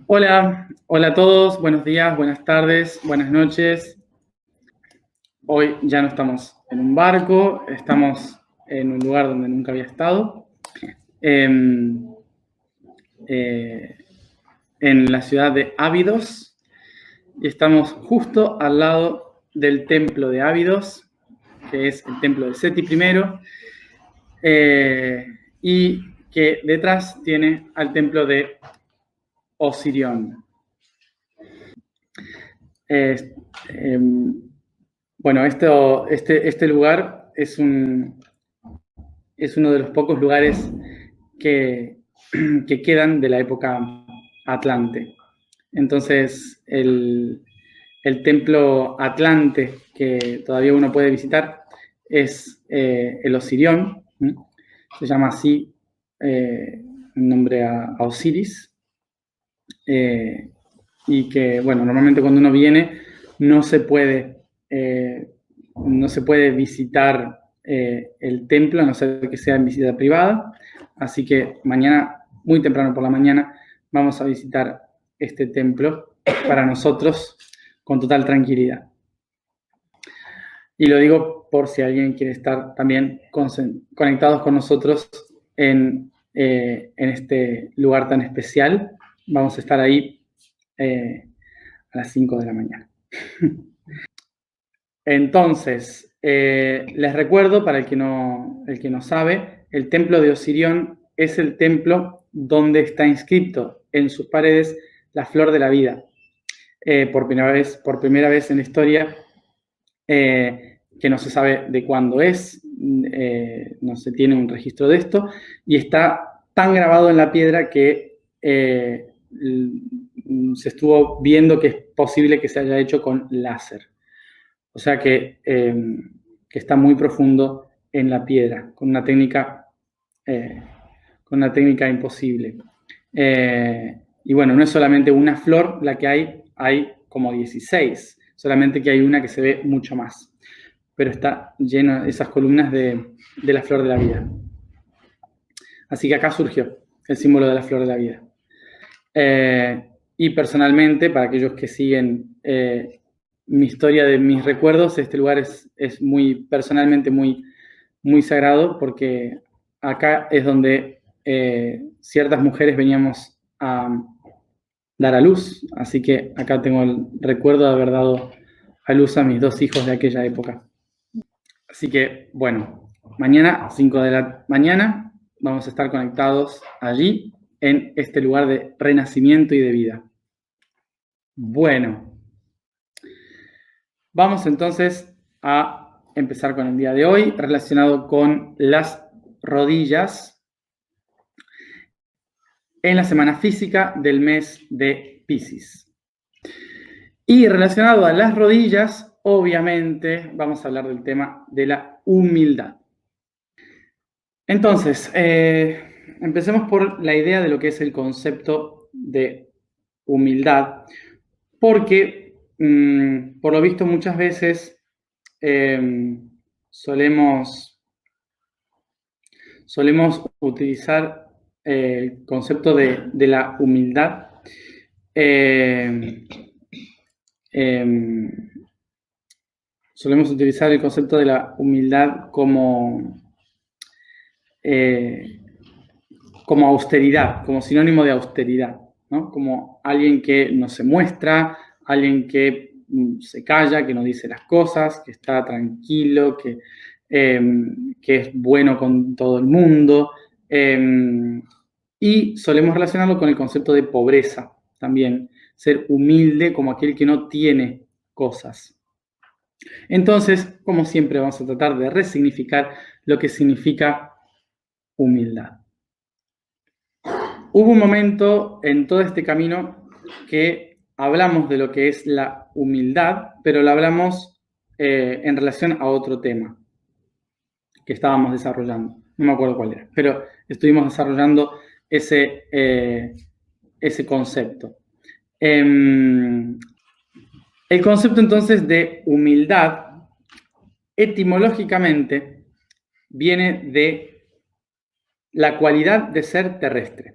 Hola a todos, buenos días, buenas tardes, buenas noches. Hoy ya no estamos en un barco, estamos en un lugar donde nunca había estado, en la ciudad de Ábidos, y estamos justo al lado del templo de Ábidos, que es el templo de Seti I, y que detrás tiene al templo de Osirión. Bueno, este lugar es uno de los pocos lugares que quedan de la época Atlante. Entonces, el templo Atlante que todavía uno puede visitar es el Osirión, se llama así en nombre a Osiris, y que, bueno, normalmente cuando uno viene no se puede visitar el templo, a no ser que sea en visita privada. Así que mañana, muy temprano por la mañana, vamos a visitar este templo para nosotros con total tranquilidad. Y lo digo por si alguien quiere estar también conectados con nosotros en este lugar tan especial. Vamos a estar ahí a las 5 de la mañana. Entonces, les recuerdo, para el que no sabe, el templo de Osirión es el templo donde está inscrito en sus paredes la flor de la vida. Por primera vez en la historia, que no se sabe de cuándo es, no se tiene un registro de esto, y está tan grabado en la piedra que se estuvo viendo que es posible que se haya hecho con láser. O sea que está muy profundo en la piedra, con una técnica imposible. Y bueno, no es solamente una flor la que hay como 16, solamente que hay una que se ve mucho más. Pero está llena de esas columnas de la flor de la vida. Así que acá surgió el símbolo de la flor de la vida. Y personalmente, para aquellos que siguen mi historia de mis recuerdos, este lugar es personalmente muy sagrado, porque acá es donde ciertas mujeres veníamos a dar a luz. Así que acá tengo el recuerdo de haber dado a luz a mis 2 hijos de aquella época. Así que, bueno, mañana, 5 de la mañana, vamos a estar conectados allí, en este lugar de renacimiento y de vida. Bueno, vamos entonces a empezar con el día de hoy, relacionado con las rodillas, en la semana física del mes de Piscis. Y relacionado a las rodillas, obviamente, vamos a hablar del tema de la humildad. Entonces, empecemos por la idea de lo que es el concepto de humildad, porque, por lo visto, muchas veces solemos utilizar el concepto de la humildad solemos utilizar el concepto de la humildad como austeridad, como sinónimo de austeridad, ¿no? Como alguien que no se muestra, alguien que se calla, que no dice las cosas, que está tranquilo, que es bueno con todo el mundo. Y solemos relacionarlo con el concepto de pobreza también, ser humilde como aquel que no tiene cosas. Entonces, como siempre, vamos a tratar de resignificar lo que significa humildad. Hubo un momento en todo este camino que hablamos de lo que es la humildad, pero lo hablamos en relación a otro tema que estábamos desarrollando. No me acuerdo cuál era, pero estuvimos desarrollando ese concepto. El concepto entonces de humildad, etimológicamente, viene de la cualidad de ser terrestre.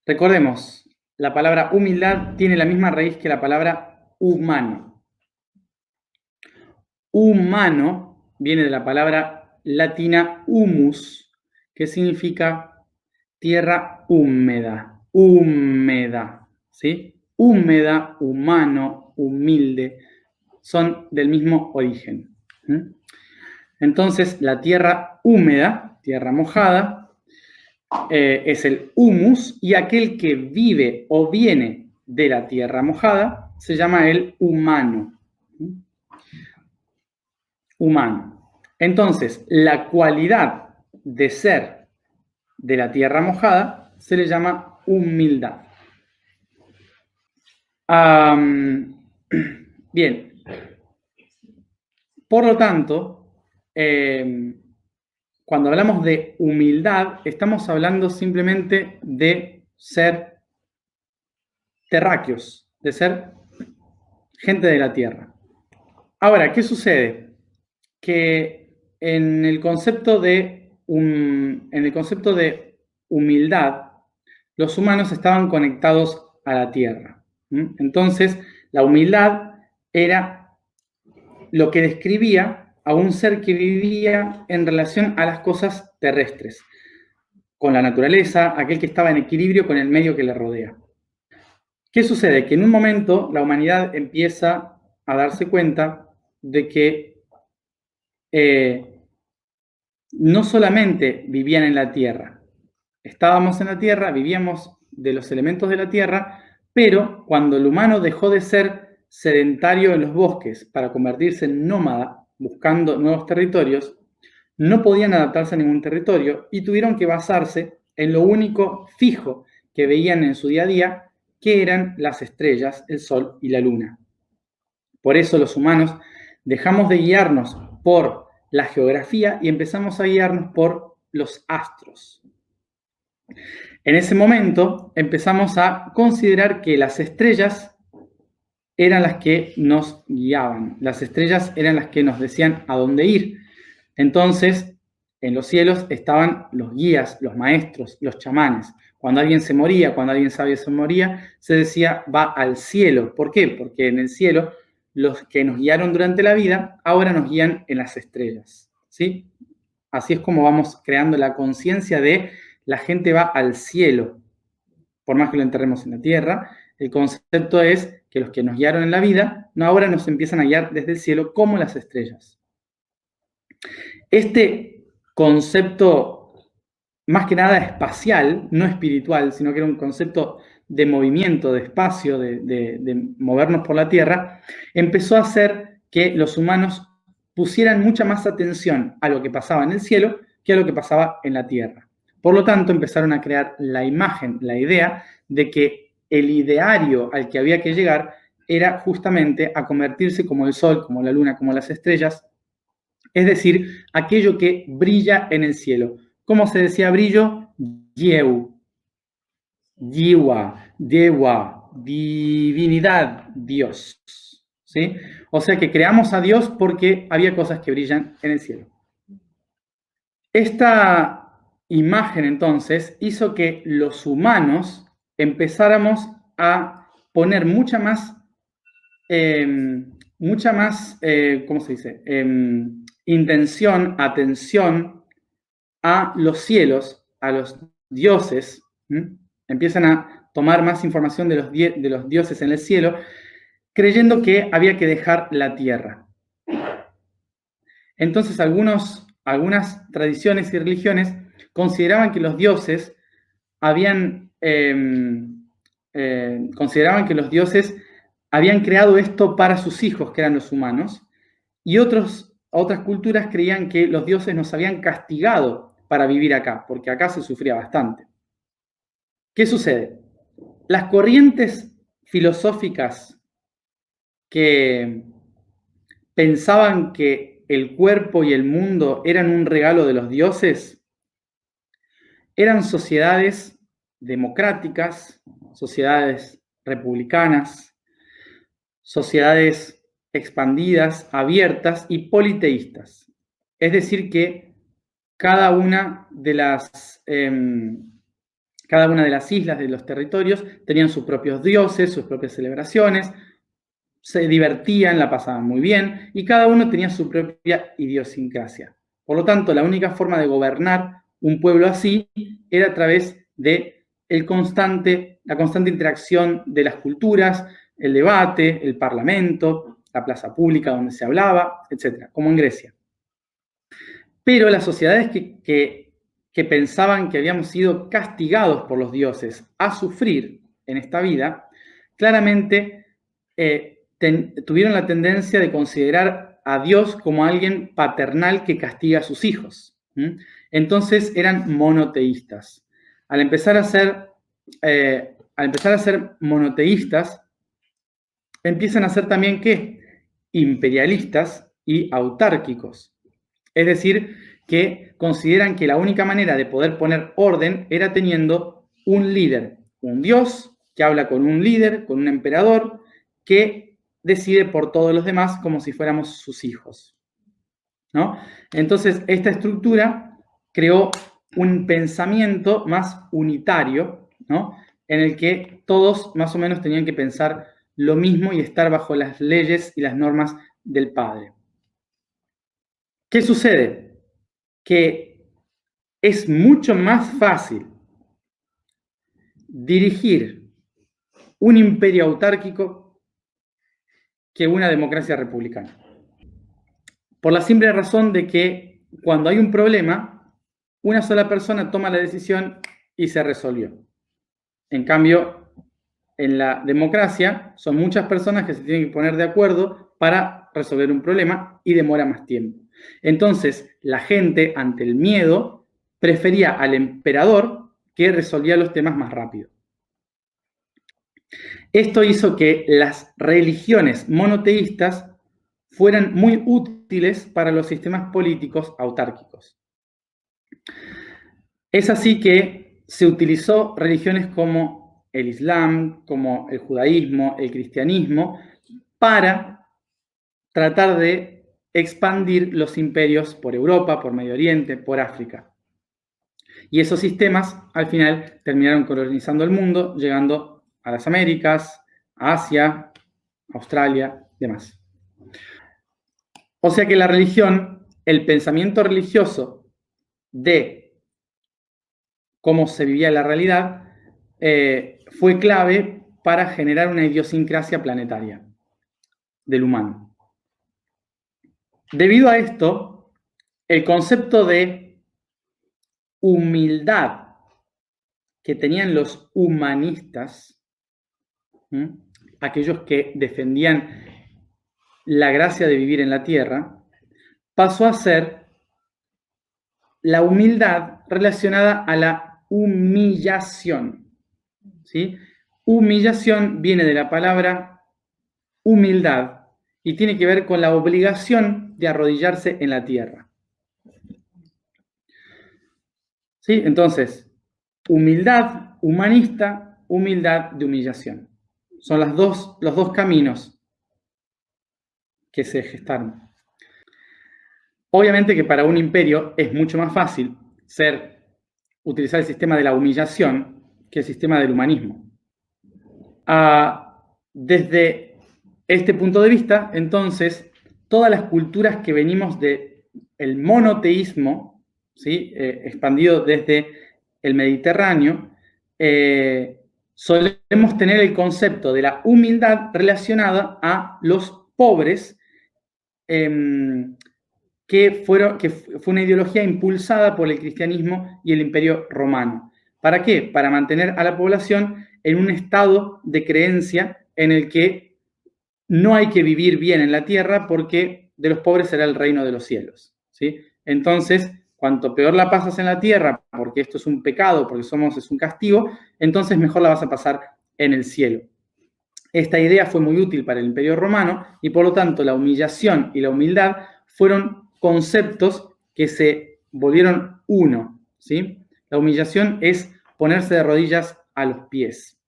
Recordemos, la palabra humildad tiene la misma raíz que la palabra humano. Humano viene de la palabra latina humus, que significa tierra húmeda, húmeda, ¿sí? Húmeda, humano, humilde, son del mismo origen. Entonces, la tierra húmeda, tierra mojada, es el humus, y aquel que vive o viene de la tierra mojada se llama el humano. Humano. Entonces, la cualidad de ser de la tierra mojada se le llama humildad. Bien. Por lo tanto, cuando hablamos de humildad, estamos hablando simplemente de ser terráqueos, de ser gente de la tierra. Ahora, ¿qué sucede? Que en el concepto de humildad, los humanos estaban conectados a la tierra. Entonces, la humildad era lo que describía a un ser que vivía en relación a las cosas terrestres, con la naturaleza, aquel que estaba en equilibrio con el medio que le rodea. ¿Qué sucede? Que en un momento la humanidad empieza a darse cuenta de que no solamente vivían en la tierra, estábamos en la tierra, vivíamos de los elementos de la tierra, pero cuando el humano dejó de ser sedentario en los bosques para convertirse en nómada, buscando nuevos territorios, no podían adaptarse a ningún territorio y tuvieron que basarse en lo único fijo que veían en su día a día, que eran las estrellas, el sol y la luna. Por eso los humanos dejamos de guiarnos por la geografía y empezamos a guiarnos por los astros. En ese momento empezamos a considerar que las estrellas eran las que nos guiaban, las estrellas eran las que nos decían a dónde ir. Entonces, en los cielos estaban los guías, los maestros, los chamanes. Cuando alguien se moría, cuando alguien sabio se moría, se decía va al cielo. ¿Por qué? Porque en el cielo los que nos guiaron durante la vida ahora nos guían en las estrellas, ¿sí? Así es como vamos creando la conciencia de la gente va al cielo, por más que lo enterremos en la tierra. El concepto es que los que nos guiaron en la vida, no ahora nos empiezan a guiar desde el cielo como las estrellas. Este concepto, más que nada espacial, no espiritual, sino que era un concepto de movimiento, de espacio, de movernos por la Tierra, empezó a hacer que los humanos pusieran mucha más atención a lo que pasaba en el cielo que a lo que pasaba en la Tierra. Por lo tanto, empezaron a crear la imagen, la idea de que el ideario al que había que llegar era justamente a convertirse como el sol, como la luna, como las estrellas, es decir, aquello que brilla en el cielo. ¿Cómo se decía brillo? Yeu, Yiwa, Dewa, divinidad, Dios. ¿Sí? O sea que creamos a Dios porque había cosas que brillan en el cielo. Esta imagen entonces hizo que los humanos empezáramos a poner mucha más, ¿cómo se dice? Intención, atención a los cielos, a los dioses. Empiezan a tomar más información de los dioses en el cielo, creyendo que había que dejar la tierra. Entonces algunas tradiciones y religiones consideraban que los dioses habían creado esto para sus hijos, que eran los humanos, y otras culturas creían que los dioses nos habían castigado para vivir acá, porque acá se sufría bastante. ¿Qué sucede? Las corrientes filosóficas que pensaban que el cuerpo y el mundo eran un regalo de los dioses, eran sociedades democráticas, sociedades republicanas, sociedades expandidas, abiertas y politeístas. Es decir, que cada una de las Cada una de las islas de los territorios tenían sus propios dioses, sus propias celebraciones, se divertían, la pasaban muy bien, y cada uno tenía su propia idiosincrasia. Por lo tanto, la única forma de gobernar un pueblo así era a través de la constante interacción de las culturas, el debate, el parlamento, la plaza pública donde se hablaba, etc., como en Grecia. Pero las sociedades que pensaban que habíamos sido castigados por los dioses a sufrir en esta vida, claramente tuvieron la tendencia de considerar a Dios como alguien paternal que castiga a sus hijos. Entonces eran monoteístas. Al empezar a ser monoteístas, empiezan a ser también, ¿qué? Imperialistas y autárquicos. Es decir, que consideran que la única manera de poder poner orden era teniendo un líder, un dios que habla con un líder, con un emperador, que decide por todos los demás como si fuéramos sus hijos, ¿no? Entonces, esta estructura creó un pensamiento más unitario, ¿no? En el que todos más o menos tenían que pensar lo mismo y estar bajo las leyes y las normas del padre. ¿Qué sucede? Que es mucho más fácil dirigir un imperio autárquico que una democracia republicana. Por la simple razón de que cuando hay un problema, una sola persona toma la decisión y se resolvió. En cambio, en la democracia son muchas personas que se tienen que poner de acuerdo para resolver un problema y demora más tiempo. Entonces, la gente, ante el miedo, prefería al emperador que resolvía los temas más rápido. Esto hizo que las religiones monoteístas fueran muy útiles para los sistemas políticos autárquicos. Es así que se utilizó religiones como el Islam, como el judaísmo, el cristianismo, para tratar de expandir los imperios por Europa, por Medio Oriente, por África. Y esos sistemas, al final, terminaron colonizando el mundo, llegando a las Américas, a Asia, Australia, demás. O sea que la religión, el pensamiento religioso de cómo se vivía la realidad, fue clave para generar una idiosincrasia planetaria del humano. Debido a esto, el concepto de humildad que tenían los humanistas, aquellos que defendían la gracia de vivir en la tierra, pasó a ser la humildad relacionada a la humillación. ¿Sí? Humillación viene de la palabra humildad y tiene que ver con la obligación de arrodillarse en la tierra. ¿Sí? Entonces, humildad humanista, humildad de humillación. Son los dos caminos que se gestaron. Obviamente que para un imperio es mucho más fácil utilizar el sistema de la humillación que el sistema del humanismo. Desde este punto de vista, entonces, todas las culturas que venimos del monoteísmo, ¿sí? Expandido desde el Mediterráneo, solemos tener el concepto de la humildad relacionada a los pobres, que fue una ideología impulsada por el cristianismo y el imperio romano. ¿Para qué? Para mantener a la población en un estado de creencia en el que no hay que vivir bien en la tierra porque de los pobres será el reino de los cielos, ¿sí? Entonces, cuanto peor la pasas en la tierra, porque esto es un pecado, porque es un castigo, entonces mejor la vas a pasar en el cielo. Esta idea fue muy útil para el imperio romano y por lo tanto la humillación y la humildad fueron conceptos que se volvieron uno, ¿sí? La humillación es ponerse de rodillas a los pies.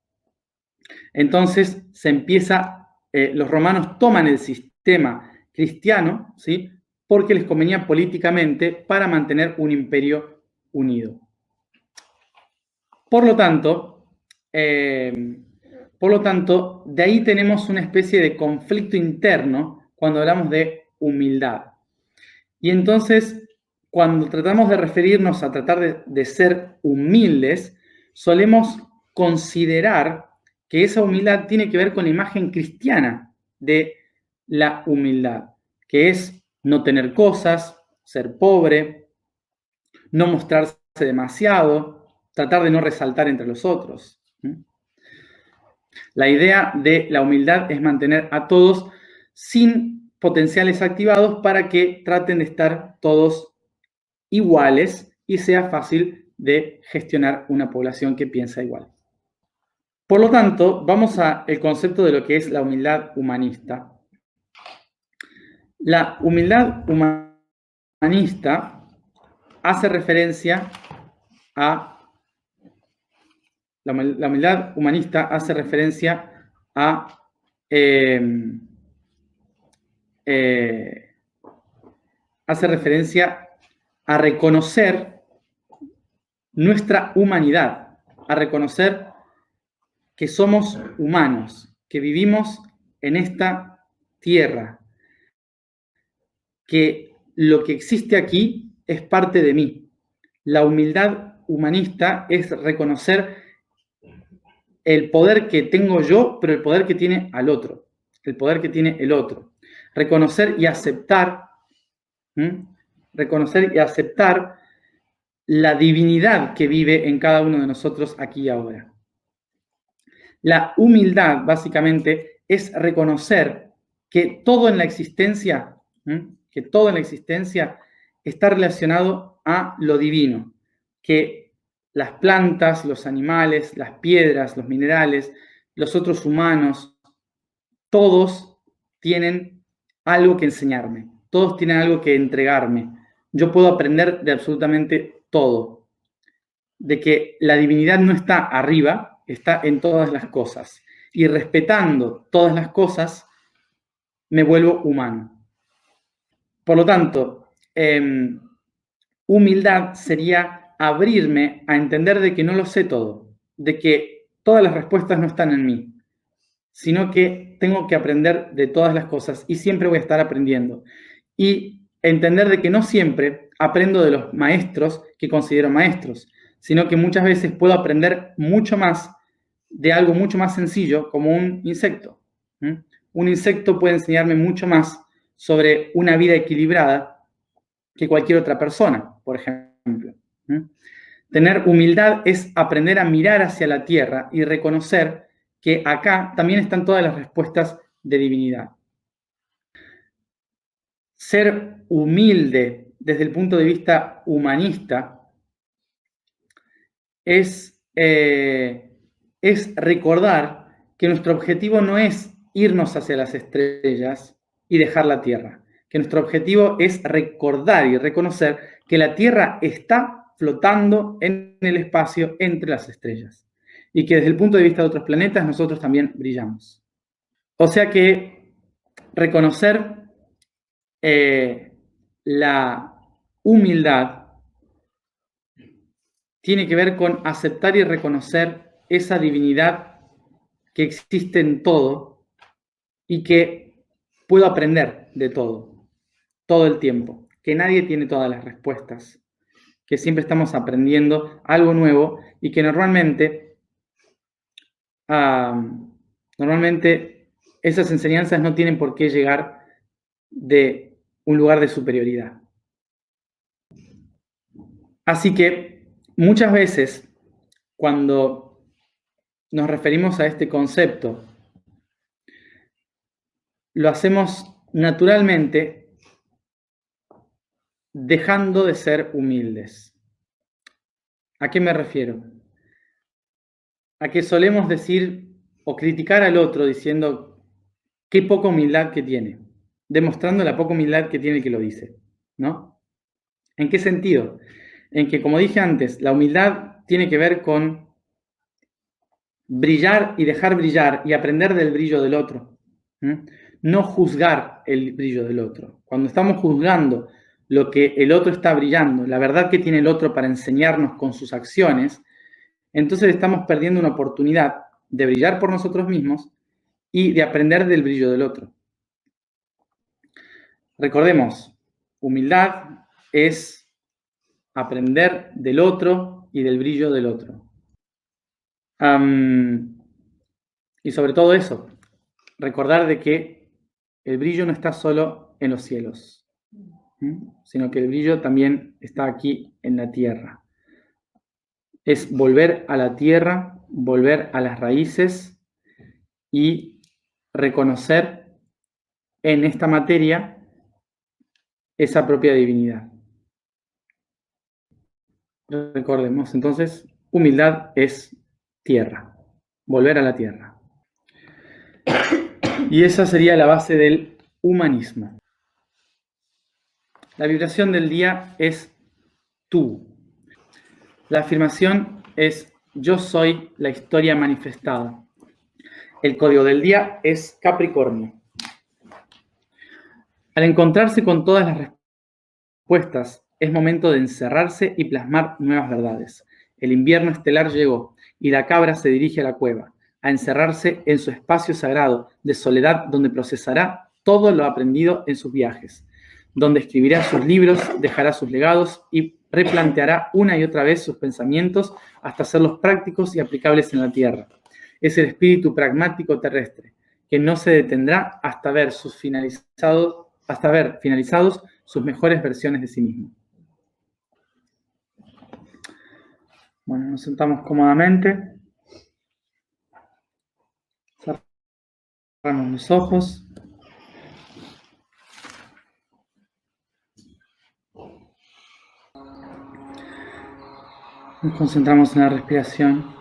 Entonces los romanos toman el sistema cristiano, ¿sí? Porque les convenía políticamente para mantener un imperio unido. Por lo tanto, de ahí tenemos una especie de conflicto interno cuando hablamos de humildad. Y entonces, cuando tratamos de referirnos a tratar de ser humildes, solemos considerar que esa humildad tiene que ver con la imagen cristiana de la humildad, que es no tener cosas, ser pobre, no mostrarse demasiado, tratar de no resaltar entre los otros. La idea de la humildad es mantener a todos sin potenciales activados para que traten de estar todos iguales y sea fácil de gestionar una población que piensa igual. Por lo tanto, vamos al concepto de lo que es la humildad humanista. La humildad humanista hace referencia a... La humildad humanista hace referencia a reconocer nuestra humanidad, a reconocer que somos humanos, que vivimos en esta tierra, que lo que existe aquí es parte de mí. La humildad humanista es reconocer el poder que tengo yo, pero el poder que tiene al otro, el poder que tiene el otro. Reconocer y aceptar la divinidad que vive en cada uno de nosotros aquí y ahora. La humildad, básicamente, es reconocer que todo en la existencia, está relacionado a lo divino, que las plantas, los animales, las piedras, los minerales, los otros humanos, todos tienen algo que enseñarme, todos tienen algo que entregarme. Yo puedo aprender de absolutamente todo, de que la divinidad no está arriba, está en todas las cosas. Y respetando todas las cosas, me vuelvo humano. Por lo tanto, humildad sería abrirme a entender de que no lo sé todo, de que todas las respuestas no están en mí, sino que tengo que aprender de todas las cosas y siempre voy a estar aprendiendo. Y entender de que no siempre aprendo de los maestros que considero maestros, sino que muchas veces puedo aprender mucho más de algo mucho más sencillo como un insecto. Un insecto puede enseñarme mucho más sobre una vida equilibrada que cualquier otra persona, por ejemplo. Tener humildad es aprender a mirar hacia la tierra y reconocer que acá también están todas las respuestas de divinidad. Ser humilde desde el punto de vista humanista es recordar que nuestro objetivo no es irnos hacia las estrellas y dejar la Tierra, que nuestro objetivo es recordar y reconocer que la Tierra está flotando en el espacio entre las estrellas y que desde el punto de vista de otros planetas nosotros también brillamos. O sea que reconocer la humildad tiene que ver con aceptar y reconocer esa divinidad que existe en todo y que puedo aprender de todo el tiempo, que nadie tiene todas las respuestas, que siempre estamos aprendiendo algo nuevo y que normalmente esas enseñanzas no tienen por qué llegar de un lugar de superioridad. Así que muchas veces cuando nos referimos a este concepto, lo hacemos naturalmente dejando de ser humildes. ¿A qué me refiero? A que solemos decir o criticar al otro diciendo qué poca humildad que tiene, demostrando la poca humildad que tiene el que lo dice, ¿no? ¿En qué sentido? En que, como dije antes, la humildad tiene que ver con brillar y dejar brillar y aprender del brillo del otro. No juzgar el brillo del otro. Cuando estamos juzgando lo que el otro está brillando, la verdad que tiene el otro para enseñarnos con sus acciones, entonces estamos perdiendo una oportunidad de brillar por nosotros mismos y de aprender del brillo del otro. Recordemos, humildad es aprender del otro y del brillo del otro. Y sobre todo eso, recordar de que el brillo no está solo en los cielos, sino que el brillo también está aquí en la tierra. Es volver a la tierra, volver a las raíces y reconocer en esta materia esa propia divinidad. Recordemos, entonces, humildad es tierra, volver a la tierra. Y esa sería la base del humanismo. La vibración del día es tú. La afirmación es yo soy la historia manifestada. El código del día es Capricornio. Al encontrarse con todas las respuestas, es momento de encerrarse y plasmar nuevas verdades. El invierno estelar llegó y la cabra se dirige a la cueva, a encerrarse en su espacio sagrado de soledad donde procesará todo lo aprendido en sus viajes, donde escribirá sus libros, dejará sus legados y replanteará una y otra vez sus pensamientos hasta hacerlos prácticos y aplicables en la tierra. Es el espíritu pragmático terrestre, que no se detendrá hasta ver finalizados sus mejores versiones de sí mismo. Bueno, nos sentamos cómodamente. Cerramos los ojos. Nos concentramos en la respiración.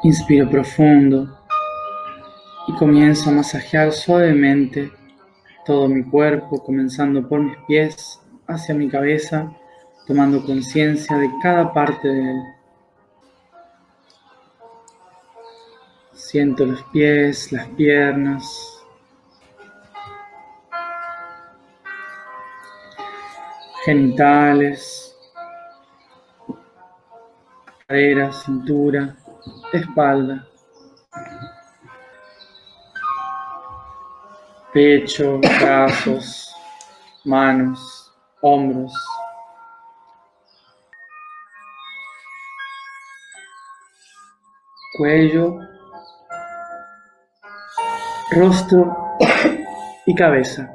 Inspiro profundo y comienzo a masajear suavemente todo mi cuerpo, comenzando por mis pies hacia mi cabeza, tomando conciencia de cada parte de él. Siento los pies, las piernas, genitales, cadera, cintura, espalda, pecho, brazos, manos, hombros, cuello, rostro y cabeza.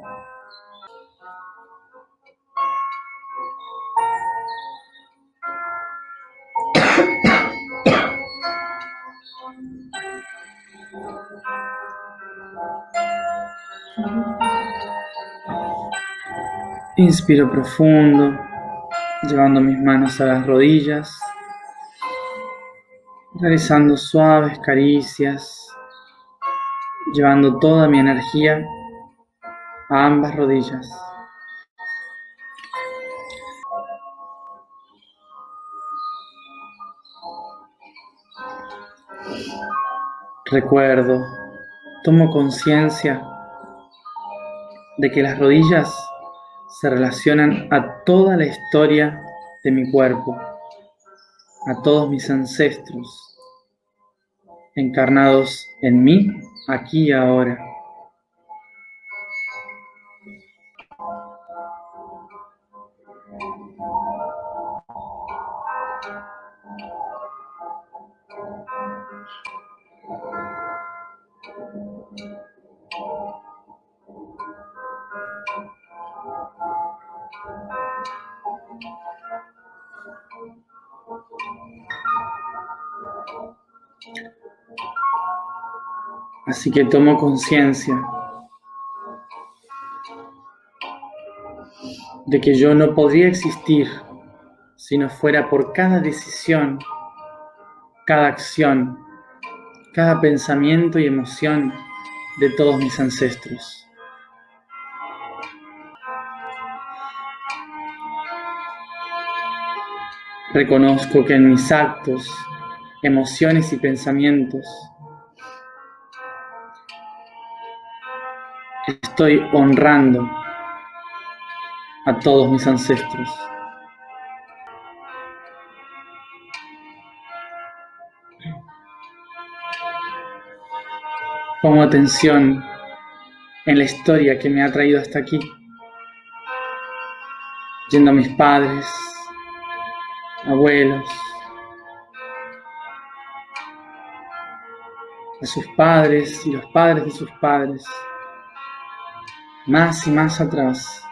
Inspiro profundo, llevando mis manos a las rodillas, realizando suaves caricias, llevando toda mi energía a ambas rodillas. Recuerdo, tomo conciencia de que las rodillas se relacionan a toda la historia de mi cuerpo, a todos mis ancestros, encarnados en mí, aquí y ahora. Así que tomo conciencia de que yo no podría existir si no fuera por cada decisión, cada acción, cada pensamiento y emoción de todos mis ancestros. Reconozco que en mis actos, emociones y pensamientos estoy honrando a todos mis ancestros. Pongo atención en la historia que me ha traído hasta aquí, yendo a mis padres, abuelos, a sus padres y los padres de sus padres, más y más atrás,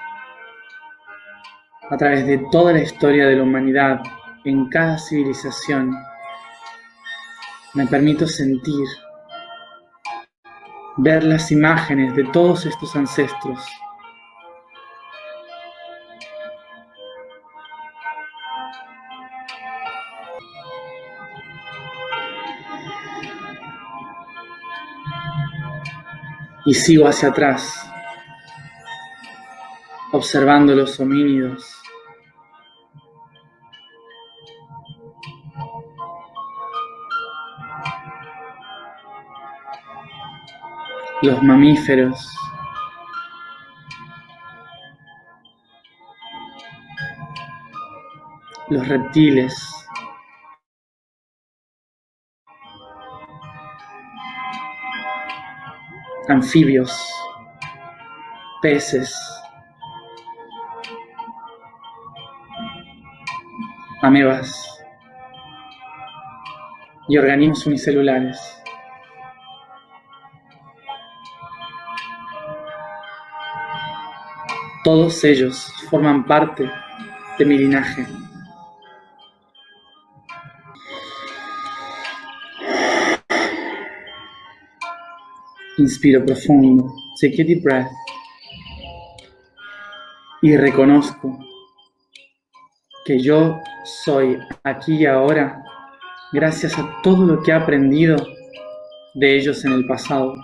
a través de toda la historia de la humanidad, en cada civilización. Me permito sentir, ver las imágenes de todos estos ancestros. Y sigo hacia atrás, observando los homínidos, los mamíferos, los reptiles, anfibios, peces, amebas y organismos unicelulares. Todos ellos forman parte de mi linaje. Inspiro profundo, take a deep breath, y reconozco que yo soy aquí y ahora gracias a todo lo que he aprendido de ellos en el pasado.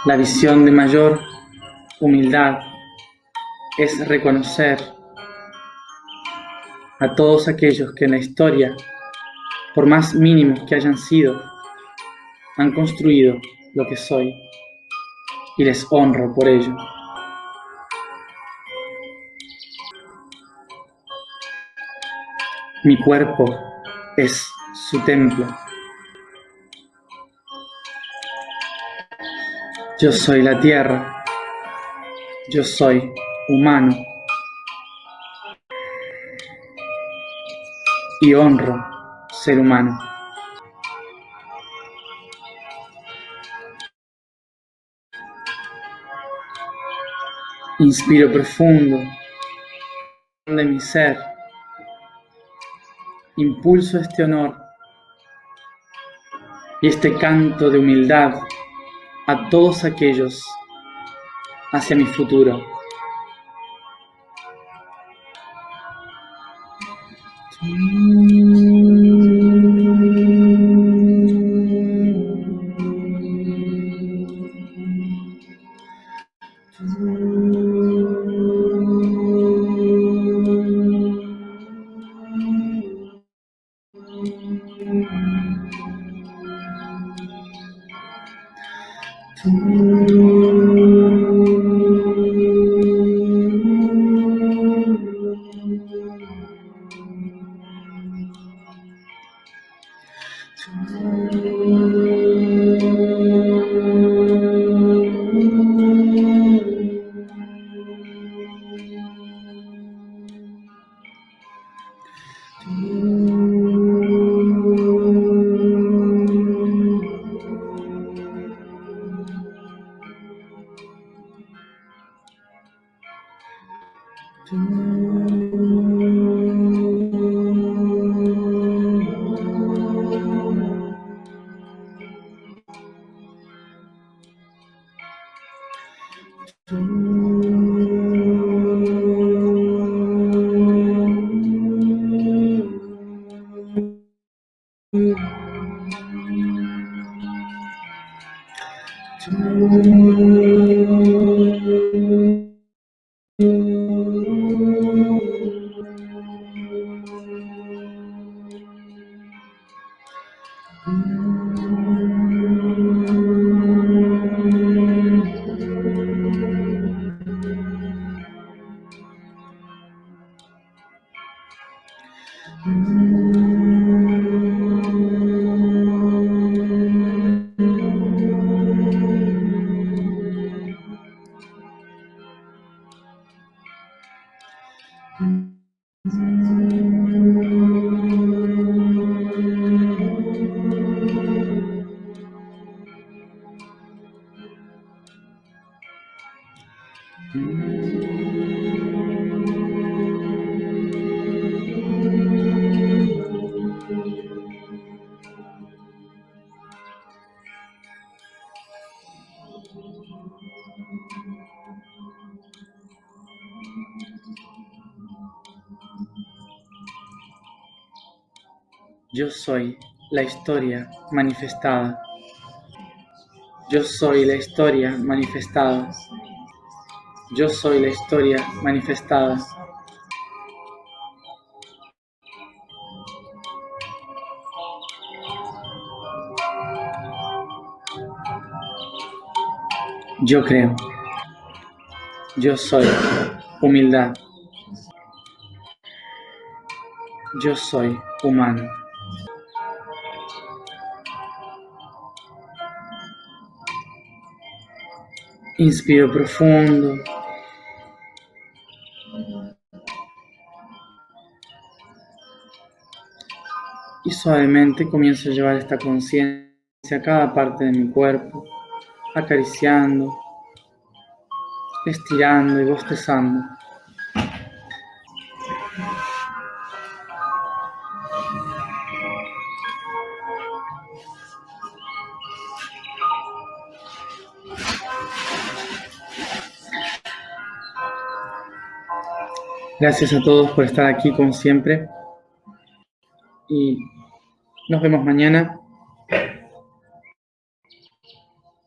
La visión de mayor humildad es reconocer a todos aquellos que en la historia, por más mínimos que hayan sido, han construido lo que soy, y les honro por ello. Mi cuerpo es su templo. Yo soy la tierra. Yo soy humano. Y honro ser humano. Inspiro profundo de mi ser. Impulso este honor y este canto de humildad a todos aquellos hacia mi futuro. Yo soy la historia manifestada. Yo soy la historia manifestada. Yo soy la historia manifestada. Yo creo. Yo soy humildad. Yo soy humano. Inspiro profundo. Y suavemente comienzo a llevar esta conciencia a cada parte de mi cuerpo, acariciando, estirando y bostezando. Gracias a todos por estar aquí como siempre y nos vemos mañana